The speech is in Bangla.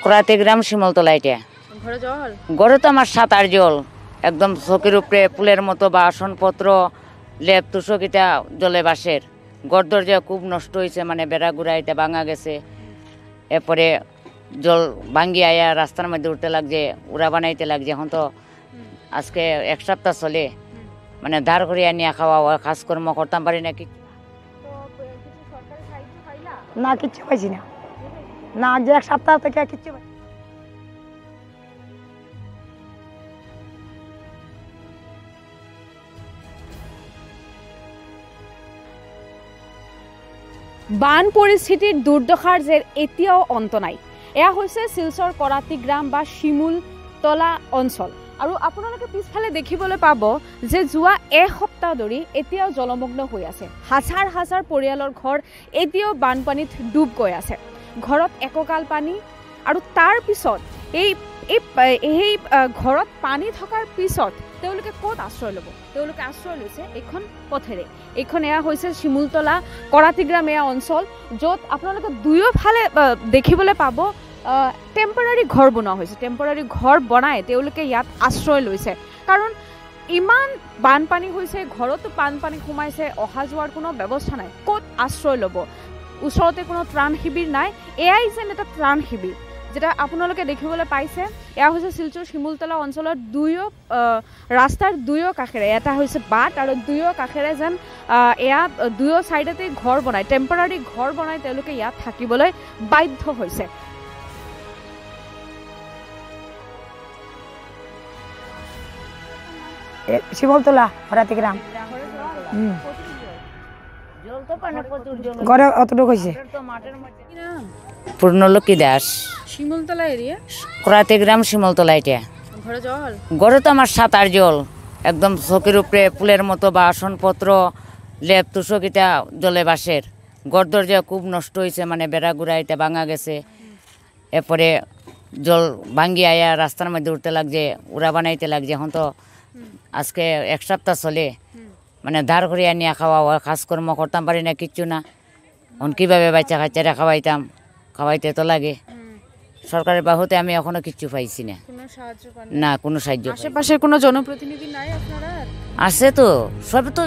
করাতে গ্রাম শিমলতলা এটা। ঘরে জল? ঘরে তো আমার 7-8 জল, একদম চোখের উপরে ফুলের মতো বাসনপত্র লেপ তুষক এটা জলে বাসের। ঘর দরজা খুব নষ্ট হয়েছে, মানে বেড়া গুড়া এটা ভাঙা গেছে। এরপরে জল ভাঙ্গি আয়া রাস্তার মধ্যে উঠতে লাগছে, উড়া বানাইতে লাগছে। এখন তো আজকে 1 সপ্তাহ চলে, মানে ধার করিয়া নিয়ে খাওয়া কাজকর্ম করতাম পারি না। কি না কিচ্ছু পাইছি না, না যে 1 সপ্তাহ থেকে কিচ্ছু পাই। বান পৰিস্থিতিৰ দুৰ্দশাৰ যে এতিয়াও অন্ত নাই। এয়া হৈছে শিলচৰ কৰাতি গ্ৰাম বা শিমুলতলা অঞ্চল। আৰু আপোনালোকে পিছফালে দেখিবলৈ পাব যে যোৱা এসপ্তাহ ধৰি এতিয়াও জলমগ্ন হৈ আছে। হাজাৰ হাজাৰ পৰিয়ালৰ ঘৰ এতিয়াও বানপানীত ডুব গৈ আছে। ঘৰত এককাল পানী, আৰু তাৰ পিছত এই ঘৰত পানী থকাৰ পিছত তেওঁলোকে ক'ত আশ্ৰয় ল'ব? তেওঁলোকে আশ্ৰয় লৈছে এইখন পথেৰে। এইখন এয়া হৈছে শিমুলতলা কৰাতি গ্ৰাম এয়া অঞ্চল, য'ত আপোনালোকে দুয়োফালে দেখিবলৈ পাব টেম্পৰাৰী ঘৰ বনোৱা হৈছে। টেম্পৰাৰী ঘৰ বনাই তেওঁলোকে ইয়াত আশ্ৰয় লৈছে, কাৰণ ইমান বানপানী হৈছে, ঘৰতো বানপানী সোমাইছে, অহা যোৱাৰ কোনো ব্যৱস্থা নাই। ক'ত আশ্ৰয় ল'ব? ওচৰতে কোনো ত্ৰাণ শিবিৰ নাই। এয়াই যেন এটা ত্ৰাণ শিবিৰ, যেটা আপোনালোকে দেখিবলৈ পাইছে। এয়া হৈছে শিলচৰ শিমুলতলা অঞ্চলৰ ৰাস্তাৰ দুয়ো কাষেৰে এটা হৈছে বাট, আৰু দুয়ো কাষেৰে যেন এয়া দুয়ো ছাইডতে ঘৰ বনাই, টেম্পৰাৰী ঘৰ বনাই তেওঁলোকে ইয়াত থাকিবলৈ বাধ্য হৈছে। শিমুলতলা কৰাতি গ্রাম ঘরে অতটুকু হয়েছে। পূর্ণলক্ষ্মী দাস, শিমুলতলা এরিয়া, করাতে গ্রাম শিমলতলা এটা। ঘরে জল? ঘরে তো আমার 7-8 জল, একদম চোখের উপরে ফুলের মতো বাসনপত্র লেপ তুষক এটা জলে বাসের। ঘর দরজা খুব নষ্ট হয়েছে, মানে বেড়া গুড়া এটা ভাঙা গেছে। এরপরে জল ভাঙ্গি আয়া রাস্তার মধ্যে উঠতে লাগছে, উড়া বানাইতে লাগছে। এখন তো আজকে 1 সপ্তাহ চলে, মানে ধার করিয়া নিয়ে খাওয়া কাজকর্ম করতাম পারি না, কিচ্ছু না। এখন কীভাবে বাচ্চা কাচ্চারা খাওয়াইতাম? খাওয়াইতে তো লাগে। সরকারের বাহুতে আমি এখনো কিচ্ছু পাইছি না, না কোনো সাহায্য। আশেপাশে কোনো জনপ্রতিনিধি নাই আপনারা? আছে তো, সব তো